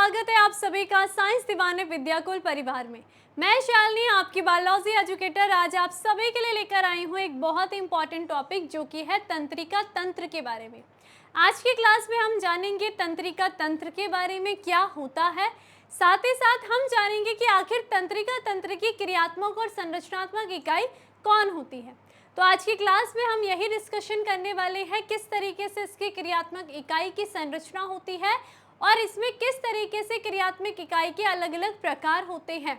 स्वागत है आप सभी का साइंस दीवाने विद्याकुल परिवार में। मैं शालिनी आपकी बायोलॉजी एजुकेटर आज आप सभी के लिए लेकर आई हूँ एक बहुत इंपॉर्टेंट टॉपिक जो कि है तंत्रिका तंत्र के बारे में। आज की क्लास में हम जानेंगे तंत्रिका तंत्र के बारे में क्या होता है, साथ ही साथ हम जानेंगे कि आखिर तंत्रिका तंत्र की क्रियात्मक और संरचनात्मक इकाई कौन होती है। तो आज की क्लास में हम यही डिस्कशन करने वाले हैं किस तरीके से इसकी क्रियात्मक इकाई की संरचना होती है और इसमें किस तरीके से क्रियात्मक इकाई के अलग अलग प्रकार होते हैं।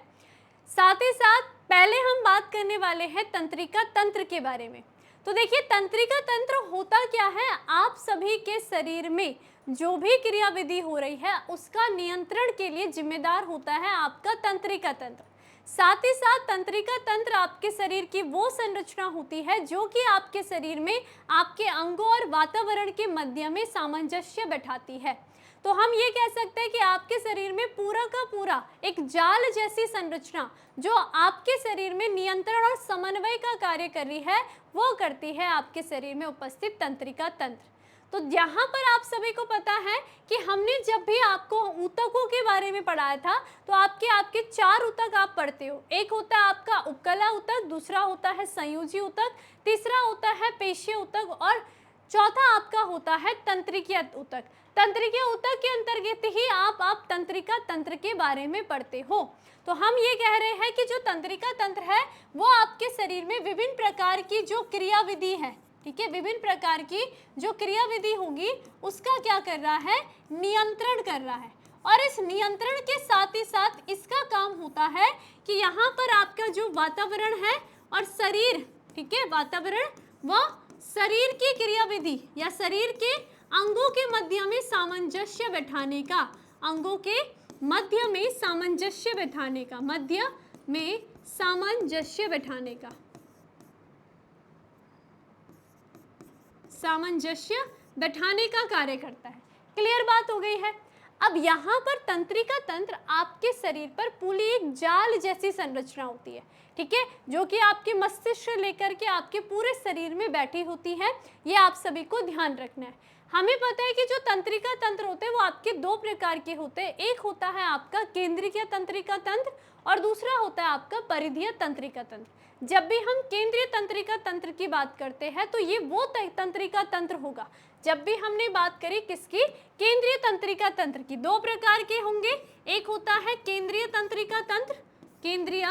साथ ही साथ पहले हम बात करने वाले हैं तंत्रिका तंत्र के बारे में। तो देखिए तंत्रिका तंत्र होता क्या है, आप सभी के शरीर में जो भी क्रियाविधि हो रही है उसका नियंत्रण के लिए जिम्मेदार होता है आपका तंत्रिका तंत्र। साथ ही साथ तंत्रिका तंत्र आपके शरीर की वो संरचना होती है जो कि आपके शरीर में आपके अंगों और वातावरण के मध्य में सामंजस्य बैठाती है। तो हम ये कह सकते हैं कि आपके शरीर में पूरा का पूरा एक जाल जैसी संरचना जो आपके शरीर में नियंत्रण और समन्वय का कार्य कर रही है वो करती है आपके शरीर में उपस्थित तंत्रिका तंत्र। तो यहाँ पर आप सभी को पता है कि हमने जब भी आपको ऊतकों के बारे में पढ़ाया था तो आपके चार ऊतक आप पढ़ते हो। एक होता है आपका उपकला ऊतक, दूसरा होता है संयोजी ऊतक, तीसरा होता है पेशीय ऊतक और चौथा आपका होता है तंत्रिकीय ऊतक। तंत्रिकीय ऊतक के अंतर्गत ही आप तंत्रिका तंत्र के बारे में पढ़ते हो। तो हम ये कह रहे हैं कि जो तंत्रिका तंत्र है वो आपके शरीर में विभिन्न प्रकार की जो क्रियाविधि है, ठीक है, विभिन्न प्रकार की जो क्रियाविधि होगी उसका क्या कर रहा है, नियंत्रण कर रहा है। और इस नियंत्रण के साथ ही साथ इसका काम होता है कि यहाँ पर आपका जो वातावरण है और शरीर, ठीक है, वातावरण व शरीर की क्रियाविधि या शरीर के अंगों के मध्य में सामंजस्य बैठाने का, अंगों के मध्य में सामंजस्य बैठाने का, मध्य में सामंजस्य बैठाने का, सामंजस्य बैठाने का कार्य करता है। क्लियर बात हो गई है। अब यहाँ पर तंत्रिका तंत्र आपके शरीर पर पूरी एक जाल जैसी संरचना होती है, ठीक है, जो कि आपके मस्तिष्क से लेकर के आपके पूरे शरीर में बैठी होती है। ये आप सभी को ध्यान रखना है। हमें पता है कि जो तंत्रिका तंत्र होते हैं वो आपके दो प्रकार के होते हैं। एक होता है आपका केंद्रीय तंत्रिका तंत्र और दूसरा होता है आपका परिधीय तंत्रिका तंत्र। जब भी हम केंद्रीय तंत्रिका तंत्र की बात करते हैं तो ये वो तंत्रिका तंत्र होगा। जब भी हमने बात करी किसकी, केंद्रीय तंत्रिका तंत्र की, दो प्रकार के होंगे। एक होता है केंद्रीय तंत्रिका तंत्र, केंद्रीय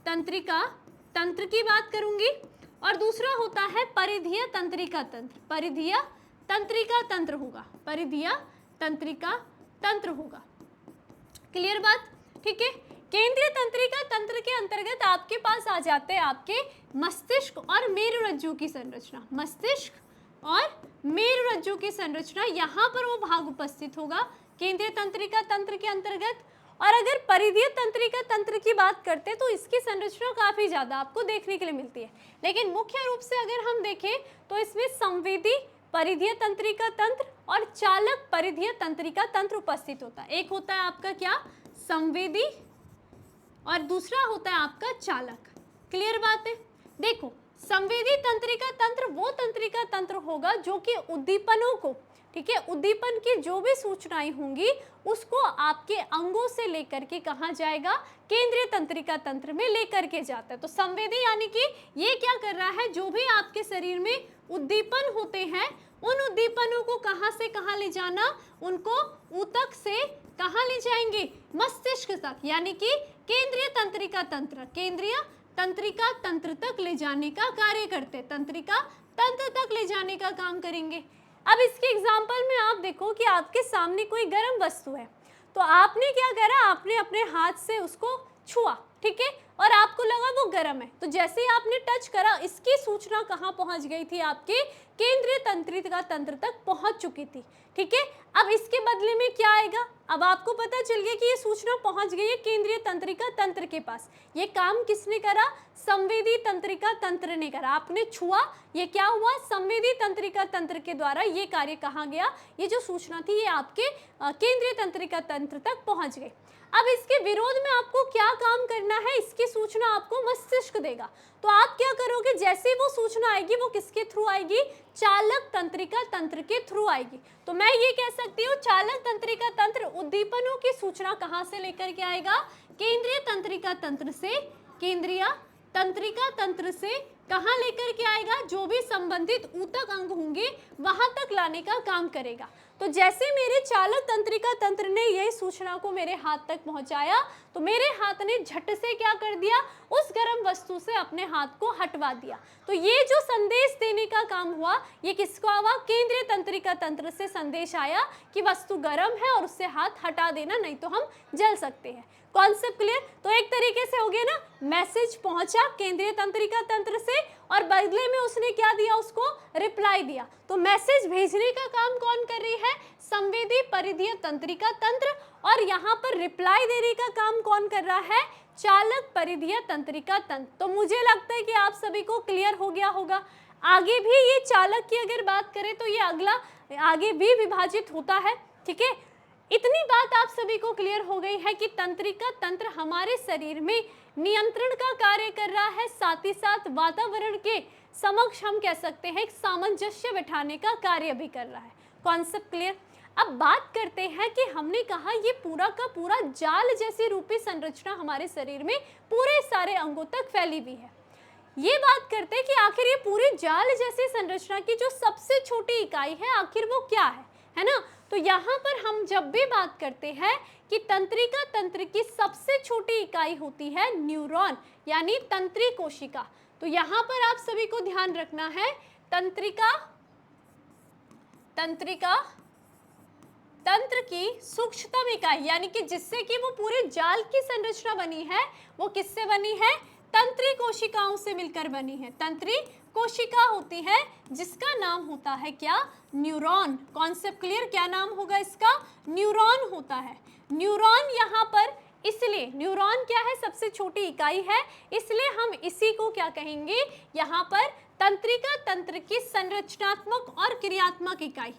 तंत्रिका तंत्र की बात करूंगी, और दूसरा होता है परिधीय तंत्रिका तंत्र, परिधीय तंत्रिका तंत्र होगा, परिधीय तंत्रिका तंत्र होगा। क्लियर बात, ठीक है। केंद्रीय तंत्रिका तंत्र के अंतर्गत आपके पास आ जाते हैं आपके मस्तिष्क और मेरुरज्जु की संरचना, मस्तिष्क और मेरुरज्जु की संरचना, यहाँ पर वो भाग उपस्थित होगा केंद्रीय तंत्रिका तंत्र के अंतर्गत। और अगर परिधीय तंत्रिका तंत्र की बात करते हैं तो इसकी संरचना काफी ज्यादा आपको देखने के लिए मिलती है, लेकिन मुख्य रूप से अगर हम देखें तो इसमें संवेदी परिधीय तंत्रिका तंत्र और चालक परिधीय तंत्रिका तंत्र उपस्थित होता है। एक होता है आपका क्या, संवेदी, और दूसरा होता है आपका चालक। क्लियर बात है। देखो संवेदी तंत्रिका तंत्र वो तंत्रिका तंत्र होगा जो कि उद्दीपनों को, ठीक है, उद्दीपन की जो भी सूचनाएं होंगी उसको आपके अंगों से लेकर के कहाँ जाएगा, केंद्रीय तंत्रिका तंत्र में लेकर के जाता है। तो संवेदी यानी कि ये क्या कर रहा है, जो भी आपके शरीर में उद्दीपन होते हैं उन उद्दीपनों को कहाँ से कहाँ ले जाना, उनको ऊतक से कहाँ ले जाएंगे, मस्तिष्क तक, यानी कि केंद्रीय तंत्रिका तंत्र, केंद्रीय तंत्रिका तंत्र तक ले जाने का कार्य करते, तंत्रिका तंत्र तक ले जाने का काम करेंगे। अब इसके एग्जाम्पल में आप देखो कि आपके सामने कोई गर्म वस्तु है, तो आपने क्या करा, आपने अपने हाथ से उसको छुआ, ठीक है, और आपको लगा वो गर्म है। तो जैसे ही आपने टच करा इसकी सूचना कहाँ पहुंच गई थी, आपके केंद्रीय तंत्रिका तंत्र तक पहुंच चुकी थी, ठीक है। अब इसके बदले में क्या आएगा, अब आपको पता चल गया कि ये सूचना पहुंच गई है केंद्रीय तंत्रिका तंत्र के पास। ये काम किसने करा, संवेदी तंत्रिका तंत्र ने करा। आपने छुआ, ये क्या हुआ, संवेदी तंत्रिका तंत्र के द्वारा ये कार्य कहाँ गया, ये जो सूचना थी ये आपके केंद्रीय तंत्रिका तंत्र तक पहुंच गई। अब इसके विरोध में आपको क्या काम करना है, इसकी सूचना आपको मस्तिष्क देगा। तो आप क्या करोगे, जैसे वो सूचना आएगी वो किसके थ्रू आएगी, चालक तंत्रिका तंत्र के थ्रू आएगी। तो मैं ये कह सकती हूँ चालक तंत्रिका तंत्र उद्दीपनों की सूचना कहाँ से लेकर के आएगा, केंद्रीय तंत्रिका तंत्र से, केंद्रीय तंत्रिका तंत्र से कहाँ लेकर के आएगा, जो भी संबंधित ऊतक अंग होंगे वहां तक लाने का काम करेगा। तो जैसे मेरे चालक तंत्रिका तंत्र ने यही सूचना को मेरे हाथ तक पहुंचाया, तो मेरे हाथ ने झट से क्या कर दिया, उस गर्म वस्तु से अपने हाथ को हटवा दिया। तो ये जो संदेश देने का काम हुआ, ये किसको हुआ, केंद्रीय तंत्रिका तंत्र से संदेश आया कि वस्तु गर्म है और उससे हाथ हटा देना, नहीं तो हम जल सकते हैं। Concept clear. तो एक तरीके से हो गया ना, मैसेज पहुंचा केंद्रीय तंत्रिका तंत्र से और बदले में उसने क्या दिया, उसको रिप्लाई दिया। तो मैसेज भेजने का काम कौन कर रही है, संवेदी परिधीय तंत्रिका तंत्र, और यहाँ पर रिप्लाई देने का काम कौन कर रहा है, चालक परिधीय तंत्रिका तंत्र। तो मुझे लगता है कि आप सभी को क्लियर हो गया होगा। आगे भी ये चालक की अगर बात करें तो ये अगला आगे भी विभाजित होता है, ठीक है। इतनी बात आप सभी को क्लियर हो गई है कि तंत्रिका तंत्र हमारे शरीर में नियंत्रण का कार्य कर रहा है, साथ ही साथ वातावरण के समक्ष हम कह सकते हैं एक सामंजस्य बिठाने का कार्य भी कर रहा है। Concept clear. अब बात करते हैं कि हमने कहा ये पूरा का पूरा जाल जैसी रूपी संरचना हमारे शरीर में पूरे सारे अंगों तक फैली हुई है। ये बात करते हैं कि आखिर ये पूरी जाल जैसी संरचना की जो सबसे छोटी इकाई है, आखिर वो क्या है ना। तो यहाँ पर हम जब भी बात करते हैं कि तंत्रिका तंत्र की सबसे छोटी इकाई होती है न्यूरॉन, यानी तंत्री कोशिका। तो यहाँ पर आप सभी को ध्यान रखना है, तंत्रिका तंत्र की सूक्ष्मतम इकाई, यानी कि जिससे कि वो पूरे जाल की संरचना बनी है, वो किससे बनी है, तंत्री कोशिकाओं से मिलकर बनी है। तंत्री कोशिका होती है जिसका नाम होता है क्या, न्यूरॉन। Concept clear. क्या नाम होगा इसका, न्यूरॉन होता है। न्यूरॉन यहाँ पर इसलिए, न्यूरॉन क्या है, सबसे छोटी इकाई है, इसलिए हम इसी को क्या कहेंगे, यहाँ पर तंत्रिका तंत्र की संरचनात्मक और क्रियात्मक इकाई,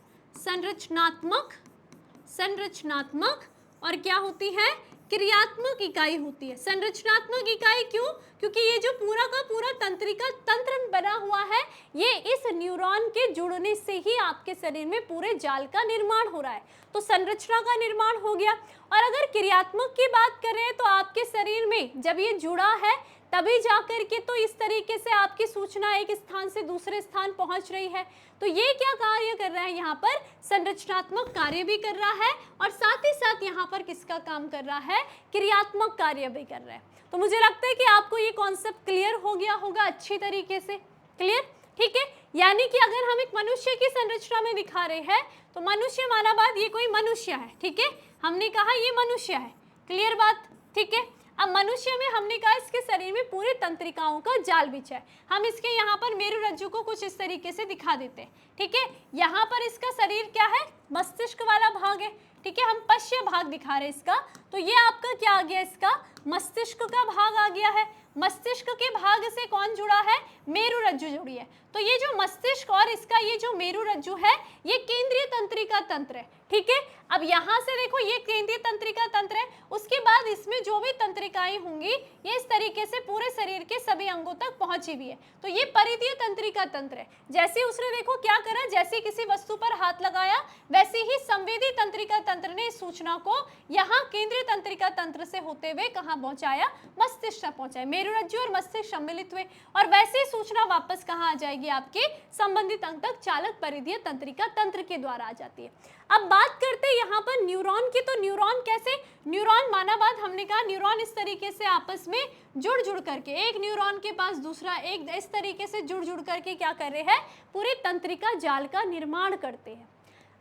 संरचनात्मक और क्या होती है, क्रियात्मक इकाई होती है। संरचनात्मक इकाई क्यों, क्योंकि ये जो पूरा का पूरा तंत्रिका तंत्र बना हुआ है, ये इस न्यूरॉन के जुड़ने से ही आपके शरीर में पूरे जाल का निर्माण हो रहा है। तो संरचना का निर्माण हो गया। और अगर क्रियात्मक की बात करें तो आपके शरीर में जब ये जुड़ा है तभी जाकर के तो इस तरीके से आपकी सूचना एक स्थान से दूसरे स्थान पहुंच रही है। तो ये क्या कार्य कर रहा है, यहाँ पर संरचनात्मक कार्य भी कर रहा है और साथ ही साथ यहाँ पर किसका काम कर रहा है, क्रियात्मक कार्य भी कर रहा है। तो मुझे लगता है कि आपको ये कॉन्सेप्ट क्लियर हो गया होगा अच्छी तरीके से। क्लियर, ठीक है। यानी कि अगर हम एक मनुष्य की संरचना में दिखा रहे हैं तो मनुष्य माना बात, ये कोई मनुष्य है, ठीक है, हमने कहा ये मनुष्य है। क्लियर बात, ठीक है। अब मनुष्य में हमने कहा इसके शरीर में पूरे तंत्रिकाओं का जाल बिछा है। हम इसके यहाँ पर मेरुरज्जु को कुछ इस तरीके से दिखा देते हैं, ठीक है। यहाँ पर इसका शरीर क्या है, मस्तिष्क वाला भाग है, ठीक है, हम पश्य भाग दिखा रहे हैं इसका। तो ये आपका क्या आ गया, इसका मस्तिष्क का भाग आ गया है। मस्तिष्क के भाग से कौन जुड़ा है, मेरुरज्जु जुड़ी है। तो ये जो मस्तिष्क और इसका ये जो मेरुरज्जु है, ये केंद्रीय तंत्रिका तंत्र है, ठीक है। अब यहाँ से देखो ये केंद्रीय तंत्रिका तंत्र है, उसके बाद इसमें जो भी तंत्रिकाएं होंगी ये इस तरीके से पूरे शरीर के सभी अंगों तक पहुंची हुई है। तो ये परिधीय तंत्रिका तंत्र है। जैसे उसने देखो क्या करा, जैसे किसी वस्तु पर हाथ लगाया वैसे ही संवेदी तंत्रिका तंत्र ने इस सूचना को यहाँ केंद्रीय तंत्रिका तंत्र से होते हुए कहाँ पहुंचाया, मस्तिष्क तक पहुंचाया। मेरुरज्जु और मस्तिष्क सम्मिलित हुए और वैसे ही सूचना वापस कहाँ आ जाएगी, आपके संबंधित अंग तक चालक परिधीय तंत्रिका तंत्र के द्वारा आ जाती है। अब बात करते हैं यहाँ पर न्यूरॉन की। तो न्यूरॉन कैसे, न्यूरॉन माना बात, हमने कहा न्यूरॉन इस तरीके से आपस में जुड़ करके, एक न्यूरॉन के पास दूसरा एक इस तरीके से जुड़ करके क्या कर रहे हैं, पूरे तंत्रिका जाल का निर्माण करते हैं।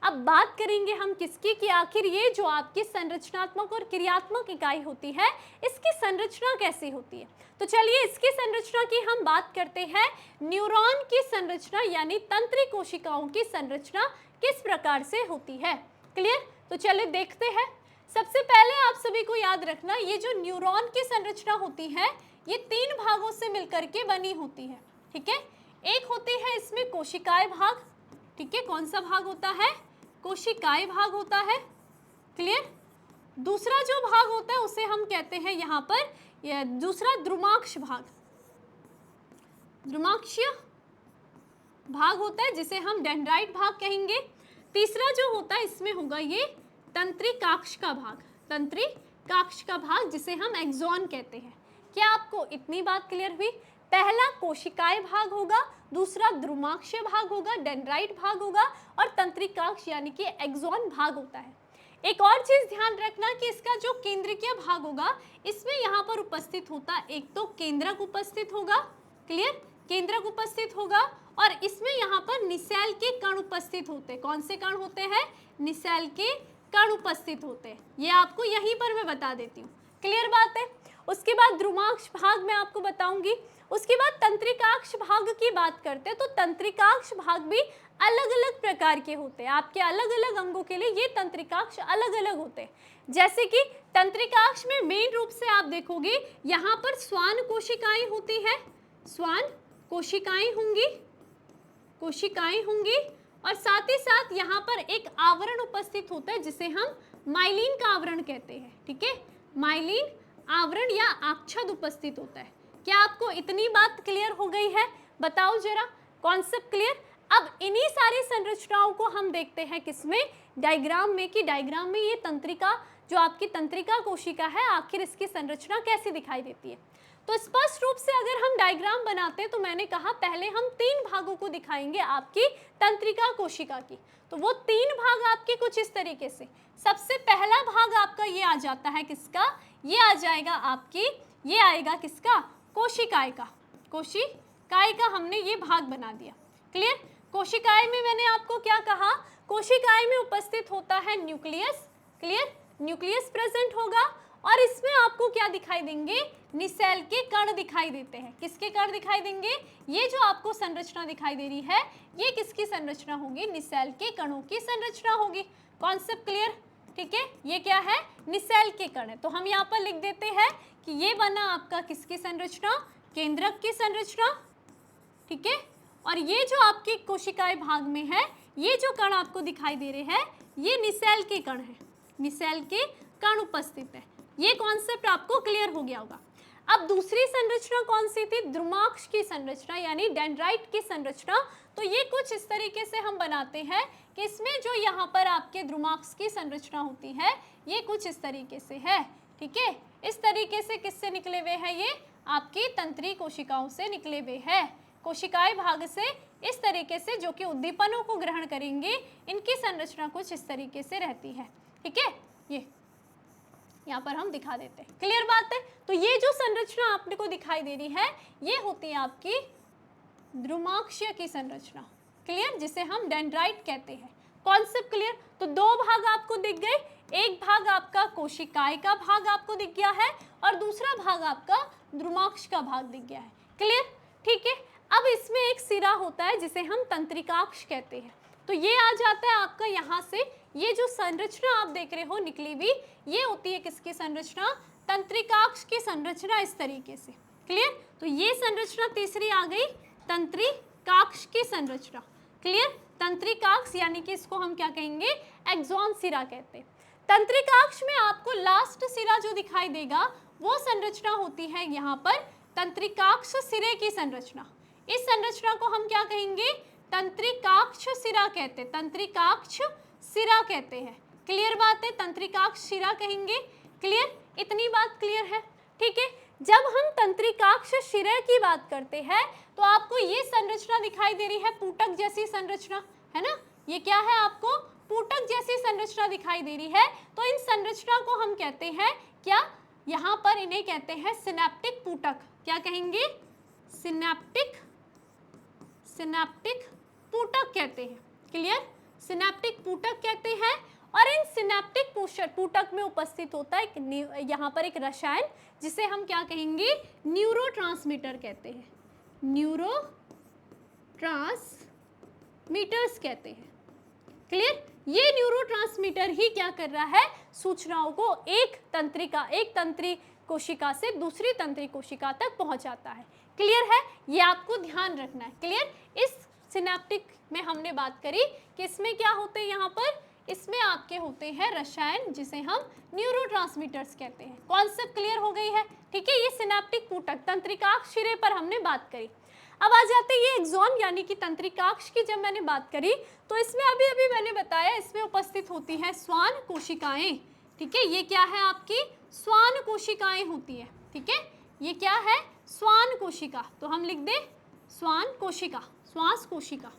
अब बात करेंगे हम किसकी, कि आखिर ये जो आपकी संरचनात्मक और क्रियात्मक इकाई होती है इसकी संरचना कैसी होती है। तो चलिए इसकी संरचना की हम बात करते हैं। न्यूरॉन की संरचना यानी तंत्री कोशिकाओं की संरचना किस प्रकार से होती है। क्लियर, तो चलिए देखते हैं। सबसे पहले आप सभी को याद रखना, ये जो न्यूरॉन की संरचना होती है ये 3 भागों से मिलकर के बनी होती है, ठीक है। एक होती है इसमें कोशिकाएं भाग, ठीक है, कौन सा भाग होता है, कोशिकाएं भाग होता है। क्लियर, दूसरा जो भाग होता है उसे हम कहते हैं यहाँ पर दूसरा द्रुमाक्ष भाग, द्रुमाक्षीय भाग होता है जिसे हम डेंड्राइट भाग कहेंगे। तीसरा जो होता है इसमें होगा ये तंत्रिकाक्ष का भाग, तंत्रिकाक्ष का भाग जिसे हम एक्सॉन कहते हैं। क्या आपको इतनी बात क्लियर हुई? पहला कोशिकाएं भाग होगा, दूसरा द्रुमाक्षीय भाग होगा, डेंड्राइट भाग होगा और तंत्रिकाक्ष यानी कि एक्सॉन भाग होता है। एक और चीज ध्यान रखना कि इसका जो केंद्रकीय भाग होगा इसमें यहाँ पर उपस्थित होता, एक तो केंद्रक उपस्थित होगा, क्लियर, केंद्रक उपस्थित होगा और इसमें यहाँ पर निसेल के कण उपस्थित होते हैं। कौन से कण होते हैं? निसेल के कण उपस्थित होते हैं। ये आपको यहीं पर मैं बता देती हूँ, क्लियर बात है। उसके बाद द्रुमाक्ष भाग मैं आपको बताऊंगी। उसके बाद तंत्रिकाक्ष भाग की बात करते हैं तो तंत्रिकाक्ष भाग भी अलग अलग प्रकार के होते हैं। आपके अलग अलग अंगों के लिए ये तंत्रिकाक्ष अलग अलग होते हैं। जैसे कि तंत्रिकाक्ष में मेन रूप से आप देखोगे यहाँ पर श्वान कोशिकाएं होती है, श्वान कोशिकाएं होंगी और साथ ही साथ यहाँ पर एक आवरण उपस्थित होता है जिसे हम माइलिन का आवरण कहते हैं, ठीक है, माइलिन आवरण या आच्छाद उपस्थित होता है। क्या आपको इतनी बात क्लियर हो गई है? बताओ जरा, कॉन्सेप्ट क्लियर? अब इन्हीं सारी संरचनाओं को हम देखते हैं किसमें? डायग्राम में, कि डायग्राम में ये तंत्रिका, जो आपकी तंत्रिका कोशिका है, आखिर इसकी संरचना कैसी दिखाई देती है। तो स्पष्ट रूप से अगर हम डायग्राम बनाते हैं तो मैंने कहा पहले हम 3 भागों को दिखाएंगे आपकी तंत्रिका कोशिका की। तो वो 3 भाग आपके कुछ इस तरीके से, सबसे पहला भाग आपका ये आ जाता है, किसका? ये आ जाएगा आपकी, ये आएगा किसका? कोशिकाएं का। कोशिकाएं का हमने ये भाग बना दिया, क्लियर। कोशिकाएं में मैंने आपको क्या कहा? कोशिकाएं में उपस्थित होता है न्यूक्लियस, क्लियर, न्यूक्लियस प्रेजेंट होगा और इसमें आपको क्या दिखाई देंगे? निसेल के कण दिखाई देते हैं। किसके कण दिखाई देंगे? ये जो आपको संरचना दिखाई दे रही है ये किसकी संरचना होगी? निसेल के कणों की संरचना होगी। Concept clear? ठीक है, ये क्या है? निसेल के कण है। तो हम यहाँ पर लिख देते हैं कि ये बना आपका किसकी संरचना? केंद्रक की संरचना, ठीक है। और ये जो आपकी कोशिकाएं भाग में है, ये जो कण आपको दिखाई दे रहे हैं ये निसेल के कण है, निसेल के कण उपस्थित है। ये कॉन्सेप्ट आपको क्लियर हो गया होगा। अब दूसरी संरचना कौन सी थी? द्रुमाक्ष की संरचना यानी डेंड्राइट की संरचना। तो ये कुछ इस तरीके से हम बनाते हैं कि इसमें जो यहाँ पर आपके द्रुमाक्ष की संरचना होती है ये कुछ इस तरीके से है, ठीक है। इस तरीके से किससे निकले हुए हैं? ये आपकी तंत्री कोशिकाओं से निकले हुए हैं। कोशिकाएं भाग से इस तरीके से, जो कि उद्दीपनों को ग्रहण करेंगे, इनकी संरचना कुछ इस तरीके से रहती है, ठीक है। ये यहाँ पर हम दिखा देते हैं, क्लियर बात है। तो ये जो संरचना आपने को दिखाई दे रही है ये होती है आपकी द्रुमाक्षीय की संरचना, क्लियर, जिसे हम डेंड्राइट कहते हैं। Concept clear? तो 2 भाग आपको दिख गए, एक भाग आपका कोशिकाएं का भाग आपको दिख गया है और दूसरा भाग आपका द्रुमाक्ष का भाग दिख गया है, क्लियर, ठीक है। अब इसमें एक सिरा होता है जिसे हम तंत्रिकाक्ष कहते हैं। तो ये आ जाता है आपका यहाँ से, ये जो संरचना आप देख रहे हो निकली हुई, ये होती है किसकी संरचना? तंत्रिकाक्ष की संरचना, इस तरीके से, क्लियर। तो ये संरचना तीसरी आ गई, तंत्रिकाक्ष की संरचना, क्लियर। तंत्रिकाक्ष यानी कि इसको हम क्या कहेंगे? एक्सॉन सिरा कहते हैं। तंत्रिकाक्ष में आपको लास्ट सिरा जो दिखाई देगा वो संरचना होती है यहाँ पर तंत्रिकाक्ष सिरे की संरचना। इस संरचना को हम क्या कहेंगे? तंत्रिकाक्ष सिरा कहते हैं, तंत्रिकाक्ष सिरा कहते हैं, क्लियर बात है। तंत्रिकाक्ष सिरा कहेंगे, क्लियर, इतनी बात क्लियर है, ठीक है। जब हम तंत्रिकाक्ष शिरा की बात करते हैं तो आपको ये संरचना दिखाई दे रही है, पुटक जैसी संरचना, है ना। ये क्या है? आपको पुटक जैसी संरचना दिखाई दे रही है। तो इन संरचना को हम कहते हैं क्या? यहाँ पर इन्हें कहते हैं सिनेप्टिक पुटक। क्या कहेंगे? सिनेप्टिक पुटक कहते हैं, क्लियर, सिनेप्टिक पुटक कहते हैं। और इन सिनेप्टिक पुटक में उपस्थित होता है यहाँ पर एक रसायन जिसे हम क्या कहेंगे? न्यूरोट्रांसमीटर कहते हैं, न्यूरोट्रांसमीटर्स कहते हैं, क्लियर। ये न्यूरोट्रांसमीटर ही क्या कर रहा है? सूचनाओं को एक तंत्री कोशिका से दूसरी तंत्री कोशिका तक पहुंचाता है, क्लियर है। ये आपको ध्यान रखना है, क्लियर। इस सिनेप्टिक में हमने बात करी कि इसमें क्या होते हैं, यहाँ पर इसमें आपके होते हैं रसायन जिसे हम न्यूरोट्रांसमीटर्स कहते हैं। कॉन्सेप्ट क्लियर हो गई है, ठीक है। ये सिनेप्टिक पुटक तंत्रिकाक्ष सिरे पर हमने बात करी। अब आ जाते हैं ये एक्सॉन यानी कि तंत्रिकाक्ष की। जब मैंने बात करी तो इसमें अभी अभी मैंने बताया इसमें उपस्थित होती हैं श्वान कोशिकाएं। ठीक है, ये क्या है आपकी श्वान कोशिकाएं होती है। ठीक है, ये क्या है श्वान कोशिका, तो हम लिख दें श्वान कोशिका, श्वास कोशिका,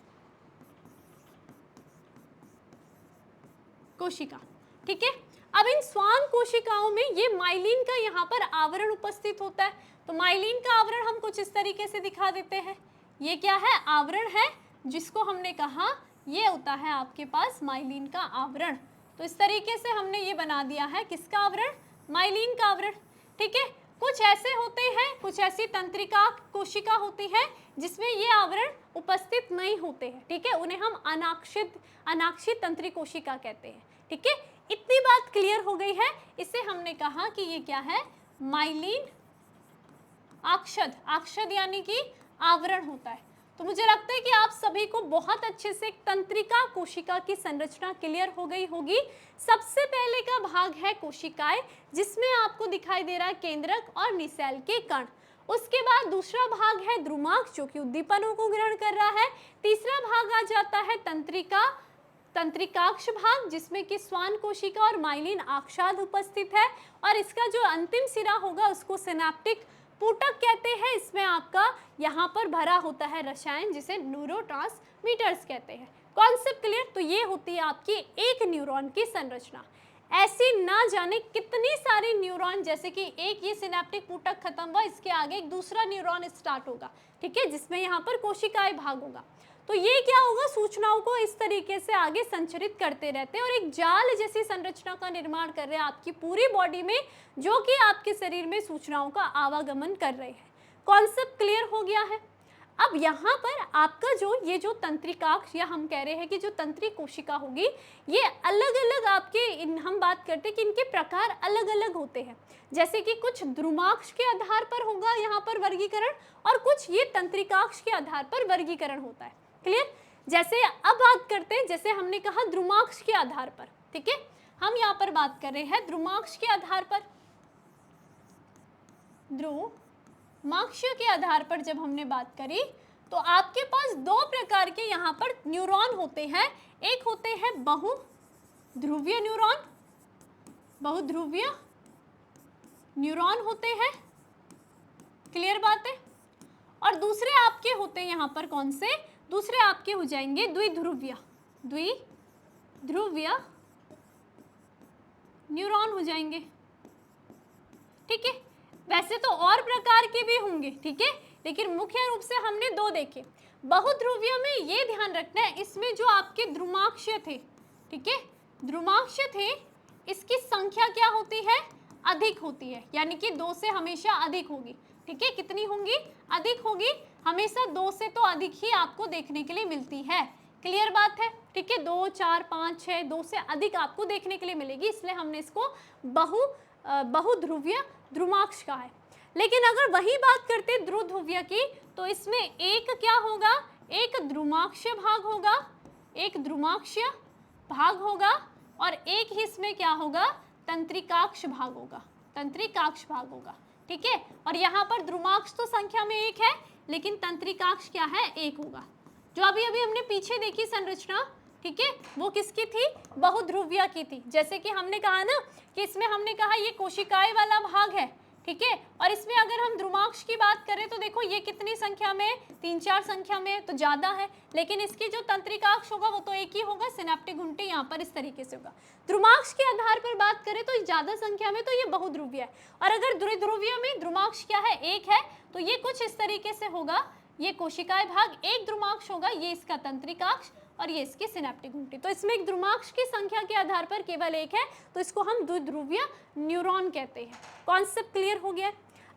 कोशिका। ठीक है, अब इन श्वान कोशिकाओं में ये माइलिन का यहाँ पर आवरण उपस्थित होता है। तो माइलिन का आवरण हम कुछ इस तरीके से दिखा देते हैं। ये क्या है आवरण है, जिसको हमने कहा ये होता है आपके पास माइलिन का आवरण। तो इस तरीके से हमने ये बना दिया है किसका आवरण, माइलिन का आवरण। ठीक है, कुछ ऐसे होते हैं, कुछ ऐसी तंत्रिका कोशिका होती है जिसमें ये आवरण उपस्थित नहीं होते हैं। ठीक है, उन्हें हम अनाक्षित तंत्रिक कोशिका कहते हैं। ठीक है, इतनी बात क्लियर हो गई है। इसे हमने कहा कि ये क्या है माइलिन आक्षद, आक्षद यानी कि आवरण होता है। तो मुझे लगता है कि आप सभी को बहुत अच्छे से तंत्रिका कोशिका की संरचना क्लियर हो गई होगी। सबसे पहले का भाग है कोशिकाएं, जिसमें आपको दिखाई दे रहा है केंद्रक और निसेल के कण। उसके बाद दूसरा भाग है द्रुमाक्ष, जो कि उद्दीपनों को ग्रहण कर रहा है। तीसरा भाग आ जाता है तंत्रिकाक्ष भाग, जिसमें कि श्वान कोशिका और माइलिन आक्षाद उपस्थित है। और इसका जो अंतिम सिरा होगा उसको सिनेप्टिक पुटक कहते हैं। इसमें आपका यहाँ पर भरा होता है रसायन, जिसे न्यूरोट्रांसमीटर्स कहते हैं। Concept clear? तो ये होती है आपकी एक न्यूरॉन की संरचना। ऐसी ना जाने कितनी सारी न्यूरॉन, जैसे कि एक ये सिनेप्टिक पुटक खत्म हुआ, इसके आगे एक दूसरा न्यूरॉन स्टार्ट होगा। ठीक है, जिसमें यहाँ पर कोशिकाएं भाग होगा। तो ये क्या होगा, सूचनाओं को इस तरीके से आगे संचरित करते रहते हैं और एक जाल जैसी संरचना का निर्माण कर रहे हैं आपकी पूरी बॉडी में, जो कि आपके शरीर में सूचनाओं का आवागमन कर रहे हैं। कॉन्सेप्ट क्लियर हो गया है? अब यहाँ पर आपका ये जो तंत्रिकाक्ष, या हम कह रहे हैं कि जो तंत्रिक कोशिका होगी, ये अलग अलग आपके हम बात करते हैं कि इनके प्रकार अलग अलग होते हैं। जैसे कि कुछ द्रुमाक्ष के आधार पर होगा यहाँ पर वर्गीकरण, और कुछ ये तंत्रिकाक्ष के आधार पर वर्गीकरण होता है। क्लियर? जैसे अब बात करते हैं, जैसे हमने कहा द्रुमाक्ष के आधार पर। ठीक है, हम यहाँ पर बात कर रहे हैं द्रुमाक्ष के आधार पर। द्रुमाक्ष के आधार पर जब हमने बात करी, तो आपके पास दो प्रकार के यहाँ पर न्यूरॉन होते हैं। एक होते हैं बहुध्रुवीय न्यूरॉन, बहुध्रुवीय न्यूरॉन होते हैं। क्लियर बात है? और दूसरे आपके होते हैं यहाँ पर कौन से, दूसरे आपके हो जाएंगे द्विध्रुवीय, द्विध्रुवीय न्यूरॉन हो जाएंगे। ठीक है, वैसे तो और प्रकार के भी होंगे। ठीक है, लेकिन मुख्य रूप से हमने दो देखे। बहुध्रुवीय में ये ध्यान रखना है, इसमें जो आपके द्रुमाक्ष थे, ठीक है, द्रुमाक्ष थे, इसकी संख्या क्या होती है, अधिक होती है, यानी कि 2 से हमेशा अधिक होगी। ठीक है, कितनी होंगी, अधिक होगी, हमेशा 2 से तो अधिक ही आपको देखने के लिए मिलती है। क्लियर बात है? ठीक है, 2, 4, 5, 6, 2 से अधिक आपको देखने के लिए मिलेगी, इसलिए हमने इसको बहुध्रुवीय द्रुमाक्ष कहा है। लेकिन अगर वही बात करते हैं द्विध्रुवीय की, तो इसमें एक क्या होगा, एक द्रुमाक्षीय भाग होगा, एक द्रुमाक्षीय भाग होगा, और एक ही इसमें क्या होगा, तंत्रिकाक्ष भाग होगा, तंत्रिकाक्ष भाग होगा। ठीक है, और यहाँ पर द्रुमाक्ष तो संख्या में एक है, लेकिन तंत्रिकाक्ष क्या है, एक होगा। जो अभी अभी हमने पीछे देखी संरचना, ठीक है, वो किसकी थी, बहुध्रुवीय की थी। जैसे कि हमने कहा ना कि इसमें हमने कहा ये कोशिकाएं वाला भाग है। ठीक है, और इसमें अगर हम द्रुमाक्ष की बात करें तो देखो ये कितनी संख्या में, 3-4 संख्या में, तो ज्यादा है। लेकिन इसकी जो तंत्रिकाक्ष होगा वो तो एक ही होगा, सिनेप्टिक घुंटी यहाँ पर इस तरीके से होगा। द्रुमाक्ष के आधार पर बात करें तो ज्यादा संख्या में तो ये बहुध्रुवीय है, और अगर द्विध्रुवीय में द्रुमाक्ष क्या है, एक है, तो ये कुछ इस तरीके से होगा। ये कोशिकाएं भाग एक द्रुमाक्ष होगा, ये इसका तंत्रिकाक्ष, और ये इसकी सिनेप्टिक घुंटी। तो इसमें एक द्रुमाक्ष की संख्या के आधार पर केवल एक है, तो इसको हम द्विध्रुवीय न्यूरॉन कहते हैं। कॉन्सेप्ट क्लियर हो गया?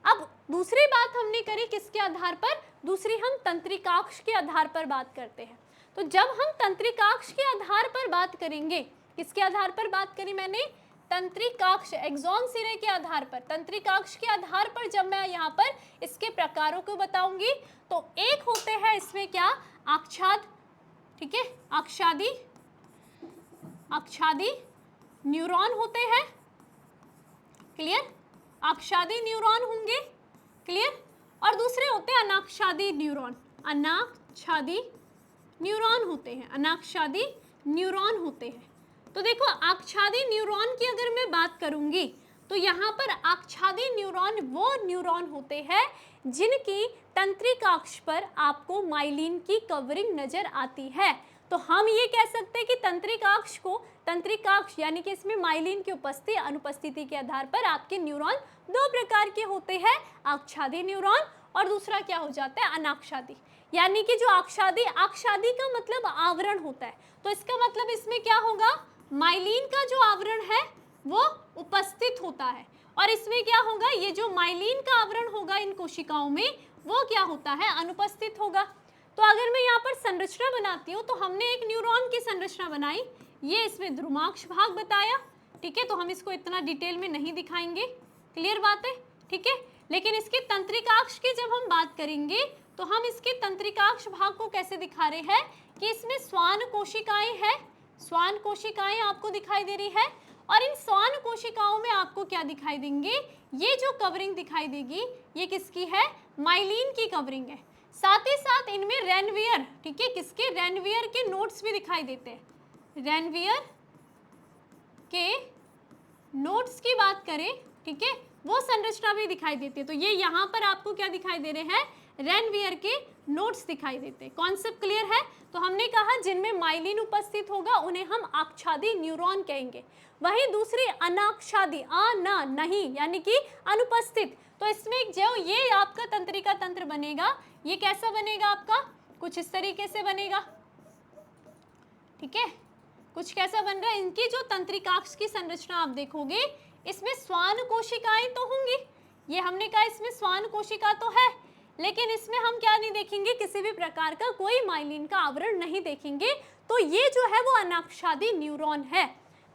अब दूसरी बात हमने करी किसके आधार पर, दूसरी हम तंत्रिकाक्ष के आधार पर बात करते हैं। तो जब हम तंत्रिकाक्ष के आधार पर बात करेंगे, किसके आधार पर बात करी मैंने, तंत्रिकाक्ष, एक्सॉन सिरे के आधार पर, तंत्रिकाक्ष के आधार पर जब मैं यहाँ पर इसके प्रकारों को बताऊंगी, तो एक होते हैं इसमें क्या, आक्षाद। ठीक है, आक्षादी न्यूरॉन होते हैं। क्लियर? आक्षादी न्यूरॉन होंगे। क्लियर? और दूसरे होते हैं अनाक्षादी न्यूरॉन। अनाच्छादी न्यूरॉन होते हैं, अनाच्छादी न्यूरॉन होते हैं। तो देखो आच्छादी न्यूरॉन की अगर मैं बात करूंगी तो यहाँ पर आच्छादी न्यूरॉन वो न्यूरॉन होते हैं जिनकी तंत्रिकाक्ष पर आपको माइलिन की कवरिंग नजर आती है। तो हम ये कह सकते हैं कि तंत्रिकाक्ष यानी कि इसमें माइलिन की उपस्थिति अनुपस्थिति के आधार पर आपके न्यूरॉन दो प्रकार के होते हैं, आच्छादी न्यूरॉन और दूसरा क्या हो जाता है, अनाच्छादी। यानी कि जो आच्छादी का मतलब आवरण होता है, तो इसका मतलब इसमें क्या होगा, माइलिन का जो आवरण है वो उपस्थित होता है और इसमें क्या होगा, ये जो माइलिन का आवरण होगा इन कोशिकाओं में वो क्या होता है, अनुपस्थित होगा। तो अगर मैं यहाँ पर संरचना बनाती हूँ तो हमने एक न्यूरॉन की संरचना बनाई, ये इसमें ध्रुमाक्ष भाग बताया, ठीक है। तो हम इसको इतना डिटेल में नहीं दिखाएंगे, क्लियर बात है, ठीक है। लेकिन इसके तंत्रिकाक्ष की जब हम बात करेंगे तो हम इसके तंत्रिकाक्ष भाग को कैसे दिखा रहे हैं कि इसमें श्वान कोशिकाएं हैं, श्वान कोशिकाएं आपको दिखाई दे रही है और इन श्वान कोशिकाओं में आपको क्या दिखाई देंगे, ये जो कवरिंग दिखाई देगी ये किसकी है, माइलिन की कवरिंग है। साथ ही साथ इनमें रेनवियर, ठीक है, किसके, रेनवियर के नोट्स भी दिखाई देते हैं। रेनवियर के नोट्स की बात करें, ठीक है, वो संरचना भी दिखाई देती है। तो ये यहाँ पर आपको क्या दिखाई दे रहे हैं, रेनवियर के नोट्स दिखाई देते हैं। कॉन्सेप्ट क्लियर है। तो हमने कहा जिनमें माइलिन उपस्थित होगा उन्हें हम आच्छादी न्यूरॉन कहेंगे, वहीं दूसरी अनाच्छादी, नहीं यानी कि अनुपस्थित, तो इसमें जो ये आपका तंत्रिका तंत्र बनेगा ये कैसा बनेगा आपका, कुछ इस तरीके से बनेगा, ठीक है। कुछ कैसा बन रहा है, इनकी जो तंत्रिकाक्ष की संरचना आप देखोगे इसमें श्वान कोशिकाएं तो होंगी, ये हमने कहा इसमें श्वान कोशिका तो है, लेकिन इसमें हम क्या नहीं देखेंगे, किसी भी प्रकार का कोई माइलिन का आवरण नहीं देखेंगे। तो ये जो है वो अनाच्छादी न्यूरॉन है।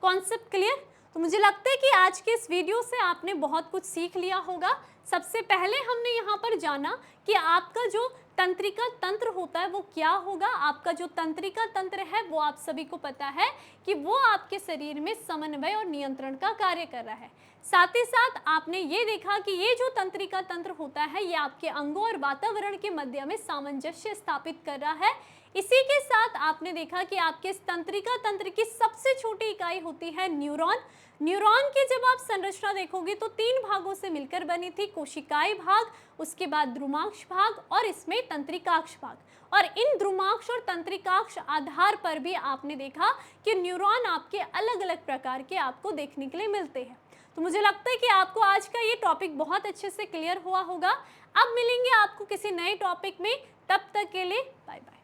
Concept clear. तो मुझे लगता है कि आज के इस वीडियो से आपने बहुत कुछ सीख लिया होगा। सबसे पहले हमने यहाँ पर जाना कि आपका जो तंत्रिका तंत्र होता है वो क्या होगा। आपका जो तंत्रिका तंत्र है वो आप सभी को पता है कि वो आपके शरीर में समन्वय और नियंत्रण का कार्य कर रहा है। साथ ही साथ आपने ये देखा कि ये जो तंत्रिका तंत्र होता है ये आपके अंगों और वातावरण के मध्य में सामंजस्य स्थापित कर रहा है। इसी के साथ आपने देखा कि आपके इस तंत्रिका तंत्र की सबसे छोटी इकाई होती है न्यूरॉन। न्यूरॉन की जब आप संरचना देखोगे तो 3 भागों से मिलकर बनी थी, कोशिकाएं भाग, उसके बाद ध्रुमाक्ष भाग और इसमें तंत्रिकाक्ष भाग। और इन ध्रुमाक्ष और तंत्रिकाक्ष आधार पर भी आपने देखा कि न्यूरॉन आपके अलग अलग प्रकार के आपको देखने के लिए मिलते हैं। तो मुझे लगता है कि आपको आज का ये टॉपिक बहुत अच्छे से क्लियर हुआ होगा। अब मिलेंगे आपको किसी नए टॉपिक में, तब तक के लिए बाय बाय।